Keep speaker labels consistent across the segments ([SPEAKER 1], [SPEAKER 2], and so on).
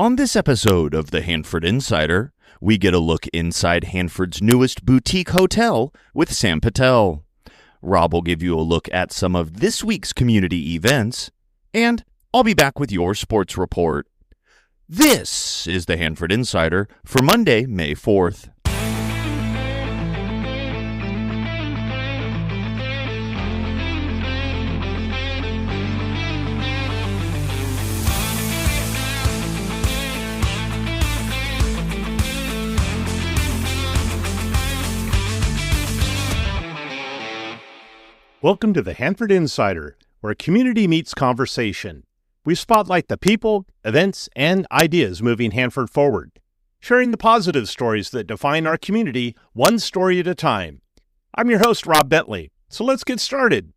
[SPEAKER 1] On this episode of the Hanford Insider, we get a look inside Hanford's newest boutique hotel with Sam Patel. Rob will give you a look at some of this week's community events, and I'll be back with your sports report. This is the Hanford Insider for Monday, May 4th.
[SPEAKER 2] Welcome to the Hanford Insider, where community meets conversation. We spotlight the people, events, and ideas moving Hanford forward, sharing the positive stories that define our community one story at a time. I'm your host, Rob Bentley, so let's get started.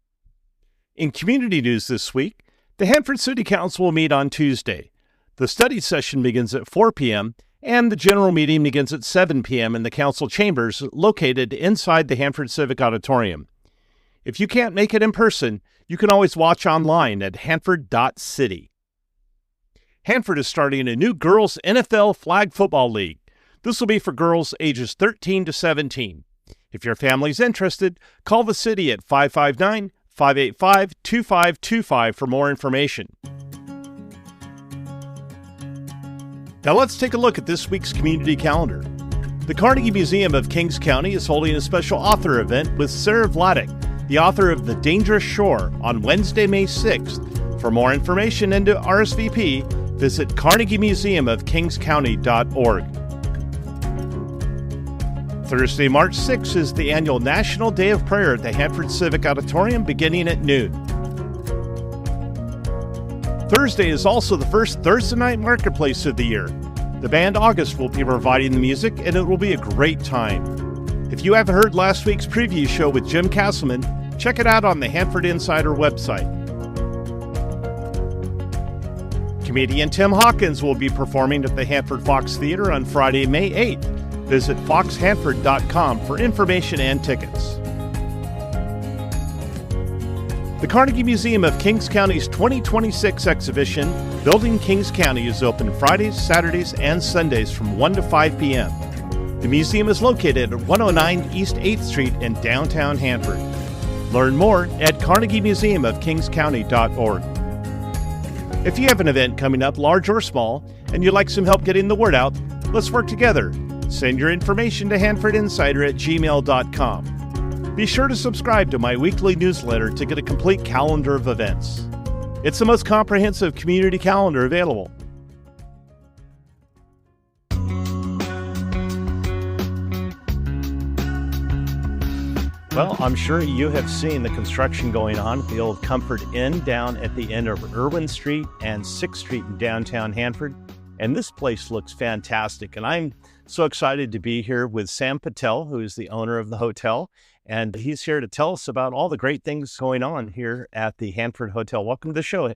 [SPEAKER 2] In community news this week, the Hanford City Council will meet on Tuesday. The study session begins at 4 p.m., and the general meeting begins at 7 p.m. in the council chambers located inside the Hanford Civic Auditorium. If you can't make it in person, you can always watch online at hanford.city. Hanford is starting a new girls' NFL flag football league. This will be for girls ages 13 to 17. If your family's interested, call the city at 559-585-2525 for more information. Now let's take a look at this week's community calendar. The Carnegie Museum of Kings County is holding a special author event with Sarah Vladeck, the author of The Dangerous Shore, on Wednesday, May 6th. For more information and to RSVP, visit carnegiemuseumofkingscounty.org. Thursday, March 6th is the annual National Day of Prayer at the Hanford Civic Auditorium beginning at noon. Thursday is also the first Thursday night marketplace of the year. The band August will be providing the music, and it will be a great time. If you haven't heard last week's preview show with Jim Castleman, check it out on the Hanford Insider website. Comedian Tim Hawkins will be performing at the Hanford Fox Theater on Friday, May 8th. Visit foxhanford.com for information and tickets. The Carnegie Museum of Kings County's 2026 exhibition, Building Kings County, is open Fridays, Saturdays, and Sundays from 1 to 5 p.m. The museum is located at 109 East 8th Street in downtown Hanford. Learn more at carnegiemuseumofkingscounty.org. If you have an event coming up, large or small, and you'd like some help getting the word out, let's work together. Send your information to hanfordinsider@gmail.com. Be sure to subscribe to my weekly newsletter to get a complete calendar of events. It's the most comprehensive community calendar available. Well, I'm sure you have seen the construction going on at the old Comfort Inn down at the end of Irwin Street and 6th Street in downtown Hanford. And this place looks fantastic. And I'm so excited to be here with Sam Patel, who is the owner of the hotel. And he's here to tell us about all the great things going on here at the Hanford Hotel. Welcome to the show.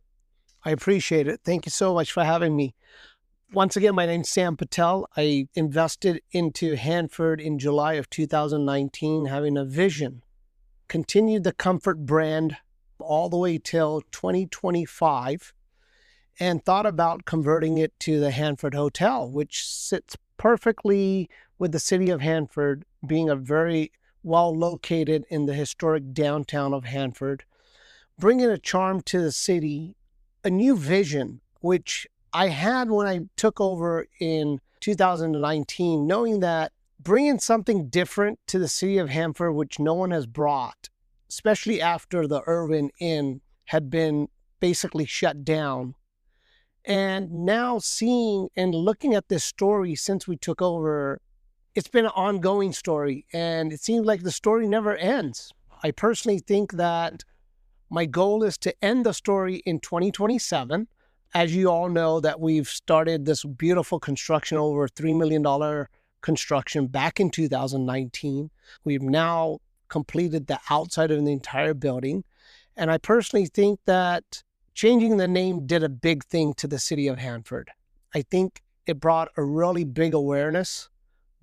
[SPEAKER 3] I appreciate it. Thank you so much for having me. Once again, my name's Sam Patel. I invested into Hanford in July of 2019, having a vision, continued the Comfort brand all the way till 2025, and thought about converting it to the Hanford Hotel, which sits perfectly with the city of Hanford, being a very well located in the historic downtown of Hanford, bringing a charm to the city, a new vision, which I had when I took over in 2019, knowing that bringing something different to the city of Hanford, which no one has brought, especially after the Irwin Inn had been basically shut down. And now seeing and looking at this story since we took over, it's been an ongoing story, and it seems like the story never ends. I personally think that my goal is to end the story in 2027. As you all know, that we've started this beautiful construction, over $3 million construction back in 2019. We've now completed the outside of the entire building. And I personally think that changing the name did a big thing to the city of Hanford. I think it brought a really big awareness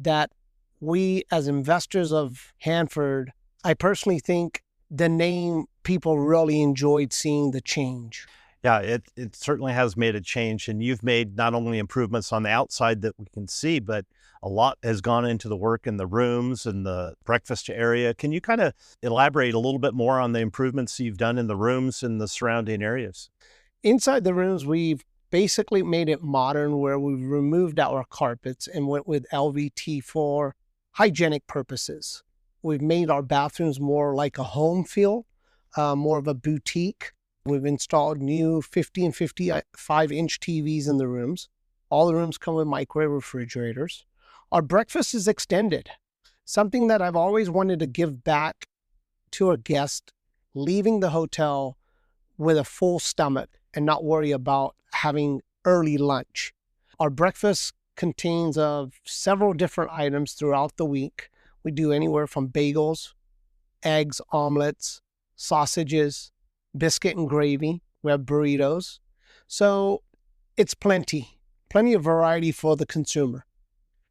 [SPEAKER 3] that we as investors of Hanford, I personally think the name, people really enjoyed seeing the change.
[SPEAKER 2] Yeah, it certainly has made a change, and you've made not only improvements on the outside that we can see, but a lot has gone into the work in the rooms and the breakfast area. Can you kind of elaborate a little bit more on the improvements you've done in the rooms and the surrounding areas?
[SPEAKER 3] Inside the rooms, we've basically made it modern where we've removed our carpets and went with LVT for hygienic purposes. We've made our bathrooms more like a home feel, more of a boutique. We've installed new 50 and 55-inch TVs in the rooms. All the rooms come with microwave refrigerators. Our breakfast is extended, something that I've always wanted to give back to a guest leaving the hotel with a full stomach and not worry about having early lunch. Our breakfast contains of several different items throughout the week. We do anywhere from bagels, eggs, omelets, sausages, biscuit and gravy. We have burritos. So it's plenty of variety for the consumer.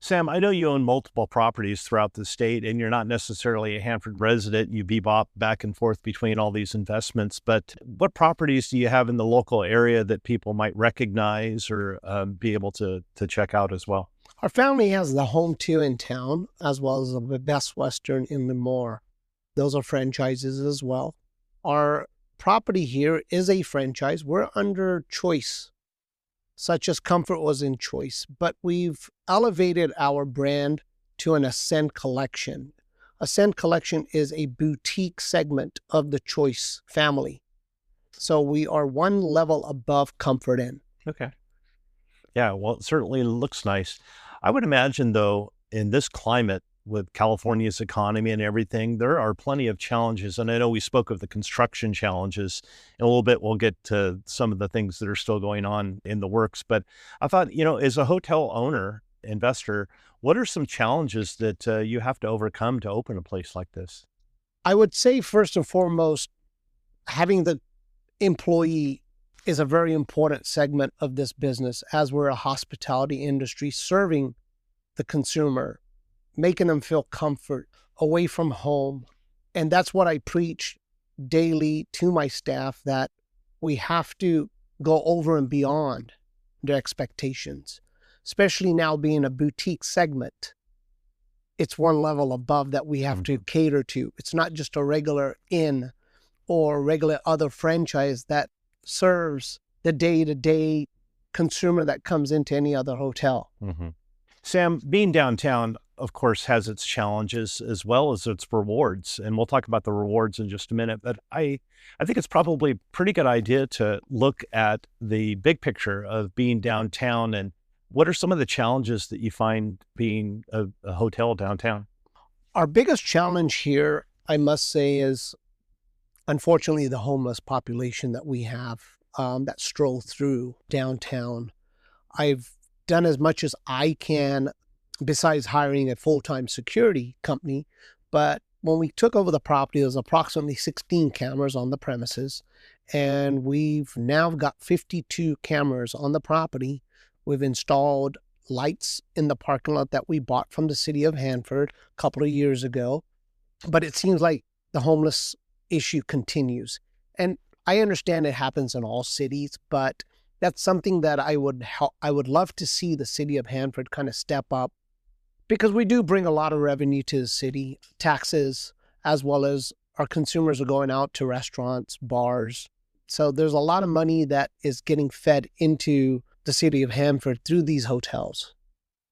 [SPEAKER 2] Sam, I know you own multiple properties throughout the state, and you're not necessarily a Hanford resident. You bebop back and forth between all these investments, but what properties do you have in the local area that people might recognize or be able to check out as well?
[SPEAKER 3] Our family has the Home 2 in town, as well as the Best Western in Lemoore. Those are franchises as well. Our property here is a franchise. We're under choice, such as Comfort was in choice, but we've elevated our brand to an Ascend Collection. Ascend Collection is a boutique segment of the Choice family. So we are one level above Comfort Inn.
[SPEAKER 2] Okay. Yeah, well, it certainly looks nice. I would imagine, though, in this climate with California's economy and everything, there are plenty of challenges. And I know we spoke of the construction challenges. In a little bit, we'll get to some of the things that are still going on in the works. But I thought, as a hotel owner, investor, what are some challenges that you have to overcome to open a place like this?
[SPEAKER 3] I would say, first and foremost, having the employee is a very important segment of this business, as we're a hospitality industry serving the consumer, making them feel comfort away from home. And that's what I preach daily to my staff, that we have to go over and beyond their expectations, especially now being a boutique segment. It's one level above that we have to cater to. It's not just a regular inn or regular other franchise that serves the day-to-day consumer that comes into any other hotel.
[SPEAKER 2] Mm-hmm. Sam, being downtown, of course, has its challenges as well as its rewards. And we'll talk about the rewards in just a minute. But I think it's probably a pretty good idea to look at the big picture of being downtown and what are some of the challenges that you find being a hotel downtown?
[SPEAKER 3] Our biggest challenge here, I must say, is unfortunately the homeless population that we have that stroll through downtown. I've done as much as I can besides hiring a full-time security company. But when we took over the property, there was approximately 16 cameras on the premises. And we've now got 52 cameras on the property. We've installed lights in the parking lot that we bought from the city of Hanford a couple of years ago. But it seems like the homeless issue continues. And I understand it happens in all cities, but that's something that I would love to see the city of Hanford kind of step up, because we do bring a lot of revenue to the city, taxes, as well as our consumers are going out to restaurants, bars. So there's a lot of money that is getting fed into the city of Hanford through these hotels.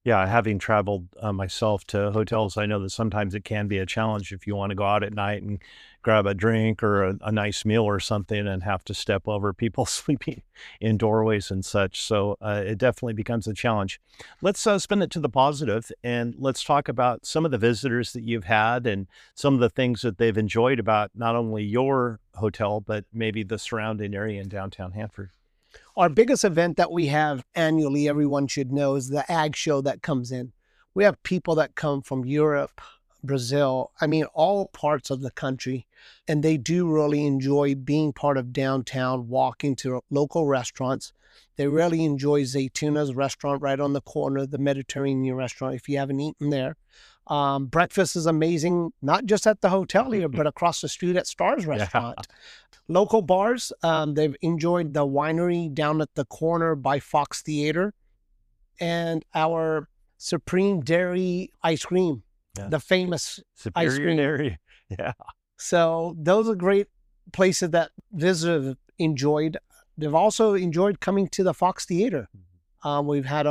[SPEAKER 2] Yeah, having traveled myself to hotels, I know that sometimes it can be a challenge if you want to go out at night and grab a drink or a nice meal or something and have to step over people sleeping in doorways and such. So it definitely becomes a challenge. Let's spin it to the positive and let's talk about some of the visitors that you've had and some of the things that they've enjoyed about not only your hotel, but maybe the surrounding area in downtown Hanford.
[SPEAKER 3] Our biggest event that we have annually, everyone should know, is the ag show that comes in. We have people that come from Europe, Brazil, all parts of the country, and they do really enjoy being part of downtown, walking to local restaurants. They really enjoy Zaytuna's restaurant right on the corner, the Mediterranean restaurant, if you haven't eaten there. Breakfast is amazing, not just at the hotel here, but across the street at Stars Restaurant. Local bars, they've enjoyed the winery down at the corner by Fox Theater, and our Supreme Dairy ice cream, the famous
[SPEAKER 2] Superior
[SPEAKER 3] ice cream.
[SPEAKER 2] Dairy. Yeah.
[SPEAKER 3] So those are great places that visitors have enjoyed. They've also enjoyed coming to the Fox Theater. We've had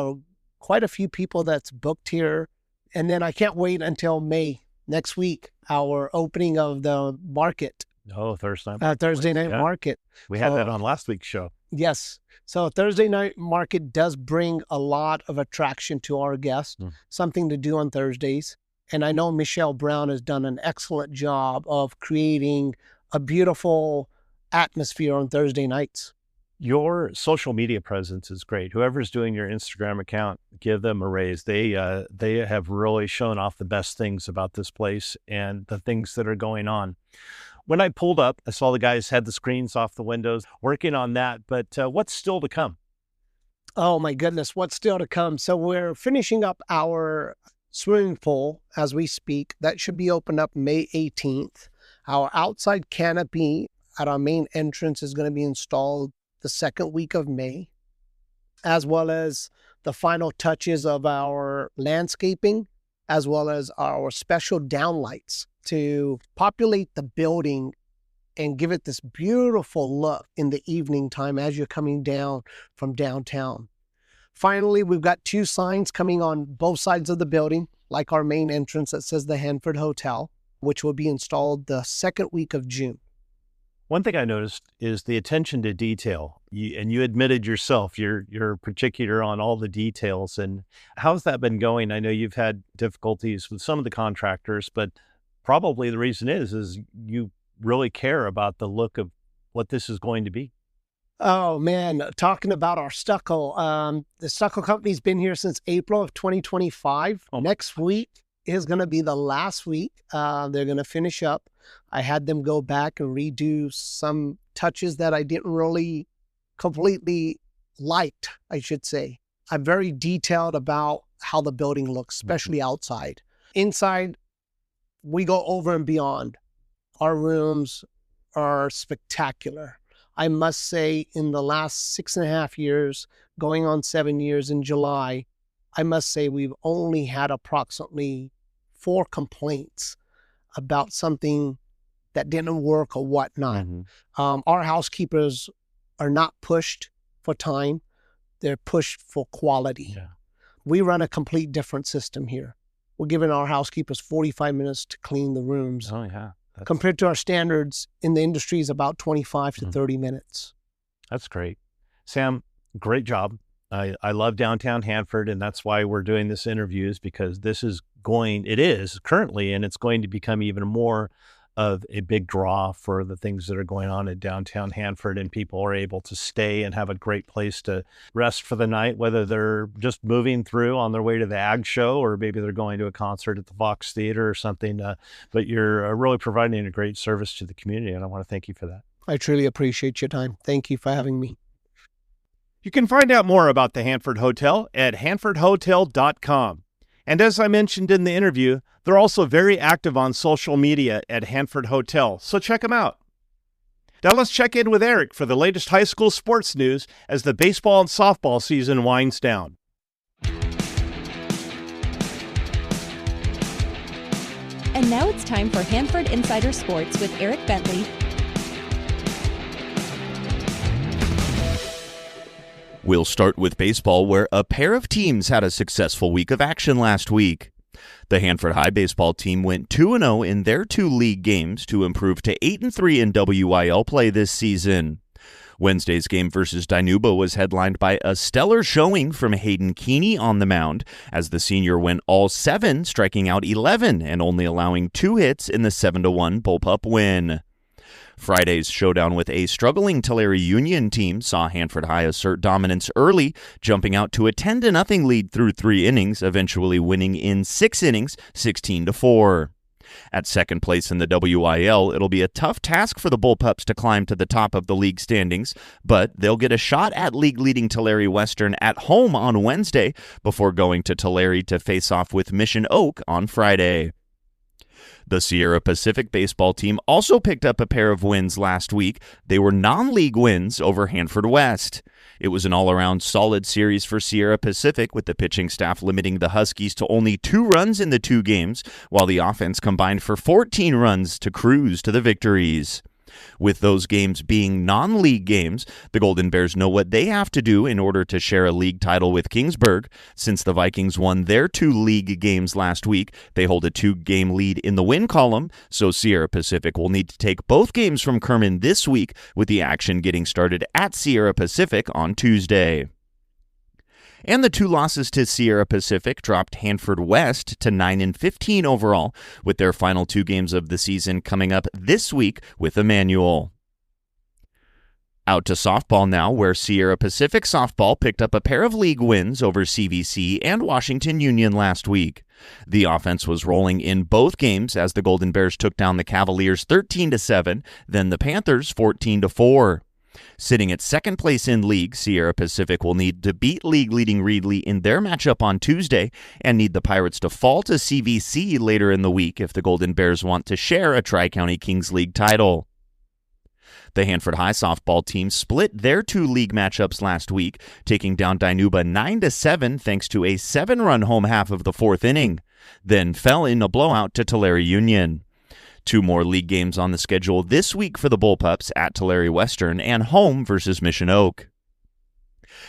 [SPEAKER 3] quite a few people that's booked here. And then I can't wait until May next week, our opening of the market.
[SPEAKER 2] Oh, Thursday
[SPEAKER 3] Night market.
[SPEAKER 2] We had that on last week's show.
[SPEAKER 3] Yes. So Thursday night market does bring a lot of attraction to our guests, something to do on Thursdays. And I know Michelle Brown has done an excellent job of creating a beautiful atmosphere on Thursday nights.
[SPEAKER 2] Your social media presence is great. Whoever's doing your Instagram account, give them a raise. They have really shown off the best things about this place and the things that are going on. When I pulled up, I saw the guys had the screens off the windows, working on that. But what's still to come?
[SPEAKER 3] Oh my goodness, what's still to come? So we're finishing up our swimming pool as we speak. That should be opened up May 18th. Our outside canopy at our main entrance is going to be installed the second week of May, as well as the final touches of our landscaping, as well as our special downlights to populate the building and give it this beautiful look in the evening time as you're coming down from downtown. Finally, we've got 2 signs coming on both sides of the building, like our main entrance that says the Hanford Hotel, which will be installed the second week of June.
[SPEAKER 2] One thing I noticed is the attention to detail. You admitted yourself, you're particular on all the details. And how's that been going? I know you've had difficulties with some of the contractors, but probably the reason is you really care about the look of what this is going to be.
[SPEAKER 3] Oh man, talking about our stucco, the stucco company's been here since April of 2025. Next week is going to be the last week. They're going to finish up. I had them go back and redo some touches that I didn't really completely liked, I should say. I'm very detailed about how the building looks, especially outside. Inside, we go over and beyond. Our rooms are spectacular. I must say, in the last 6.5 years, going on 7 years in July, I must say we've only had approximately 4 complaints about something that didn't work or whatnot. Our housekeepers are not pushed for time. They're pushed for quality. We run a complete different system here. We're giving our housekeepers 45 minutes to clean the rooms. Compared to our standards in the industry is about 25 to 30 minutes.
[SPEAKER 2] That's great. Sam, great job. I love downtown Hanford, and that's why we're doing this interview, is because it is currently, and it's going to become even more of a big draw for the things that are going on at downtown Hanford, and people are able to stay and have a great place to rest for the night, whether they're just moving through on their way to the Ag Show, or maybe they're going to a concert at the Fox Theater or something. But you're really providing a great service to the community, and I want to thank you for that.
[SPEAKER 3] I truly appreciate your time. Thank you for having me.
[SPEAKER 2] You can find out more about the Hanford Hotel at hanfordhotel.com. And as I mentioned in the interview, they're also very active on social media at Hanford Hotel, so check them out. Now let's check in with Eric for the latest high school sports news as the baseball and softball season winds down.
[SPEAKER 4] And now it's time for Hanford Insider Sports with Eric Bentley.
[SPEAKER 1] We'll start with baseball, where a pair of teams had a successful week of action last week. The Hanford High baseball team went 2-0 in their 2 league games to improve to 8-3 in WYL play this season. Wednesday's game versus Dinuba was headlined by a stellar showing from Hayden Keeney on the mound, as the senior went all 7, striking out 11 and only allowing 2 hits in the 7-1 bullpup win. Friday's showdown with a struggling Tulare Union team saw Hanford High assert dominance early, jumping out to a 10-0 lead through 3 innings, eventually winning in 6 innings, 16-4. At second place in the WIL, it'll be a tough task for the Bullpups to climb to the top of the league standings, but they'll get a shot at league-leading Tulare Western at home on Wednesday before going to Tulare to face off with Mission Oak on Friday. The Sierra Pacific baseball team also picked up a pair of wins last week. They were non-league wins over Hanford West. It was an all-around solid series for Sierra Pacific, with the pitching staff limiting the Huskies to only 2 runs in the 2 games, while the offense combined for 14 runs to cruise to the victories. With those games being non-league games, the Golden Bears know what they have to do in order to share a league title with Kingsburg. Since the Vikings won their 2 league games last week, they hold a 2-game lead in the win column, so Sierra Pacific will need to take both games from Kerman this week, with the action getting started at Sierra Pacific on Tuesday. And the 2 losses to Sierra Pacific dropped Hanford West to 9-15 overall, with their final 2 games of the season coming up this week with Emmanuel. Out to softball now, where Sierra Pacific softball picked up a pair of league wins over CVC and Washington Union last week. The offense was rolling in both games as the Golden Bears took down the Cavaliers 13-7, then the Panthers 14-4. Sitting at second place in league, Sierra Pacific will need to beat league-leading Reedley in their matchup on Tuesday and need the Pirates to fall to CVC later in the week if the Golden Bears want to share a Tri-County Kings League title. The Hanford High softball team split their 2 league matchups last week, taking down Dinuba 9-7 thanks to a 7-run home half of the 4th inning, then fell in a blowout to Tulare Union. 2 more league games on the schedule this week for the Bullpups, at Tulare Western and home versus Mission Oak.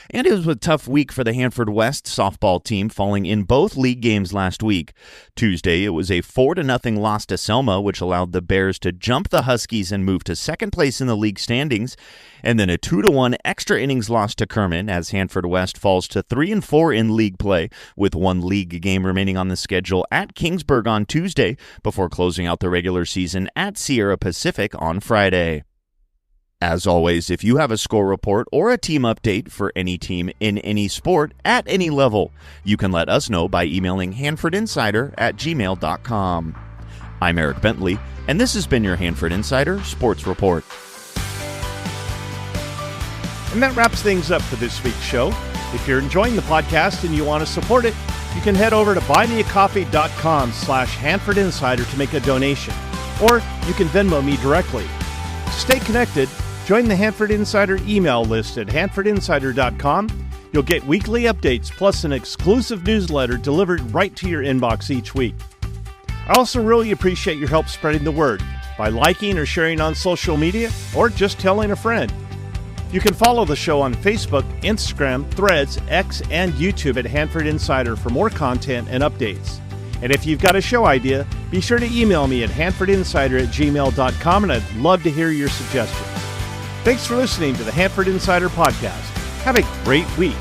[SPEAKER 1] And it was a tough week for the Hanford West softball team, falling in both league games last week. Tuesday, it was a 4-0 loss to Selma, which allowed the Bears to jump the Huskies and move to second place in the league standings, and then a 2-1 extra innings loss to Kerman as Hanford West falls to 3-4 in league play, with 1 league game remaining on the schedule at Kingsburg on Tuesday before closing out the regular season at Sierra Pacific on Friday. As always, if you have a score report or a team update for any team in any sport at any level, you can let us know by emailing hanfordinsider@gmail.com. I'm Eric Bentley, and this has been your Hanford Insider Sports Report.
[SPEAKER 2] And that wraps things up for this week's show. If you're enjoying the podcast and you want to support it, you can head over to buymeacoffee.com/Hanford Insider to make a donation, or you can Venmo me directly. To stay connected, join the Hanford Insider email list at hanfordinsider.com. You'll get weekly updates plus an exclusive newsletter delivered right to your inbox each week. I also really appreciate your help spreading the word by liking or sharing on social media, or just telling a friend. You can follow the show on Facebook, Instagram, Threads, X, and YouTube at Hanford Insider for more content and updates. And if you've got a show idea, be sure to email me at hanfordinsider@gmail.com, and I'd love to hear your suggestions. Thanks for listening to the Hanford Insider Podcast. Have a great week.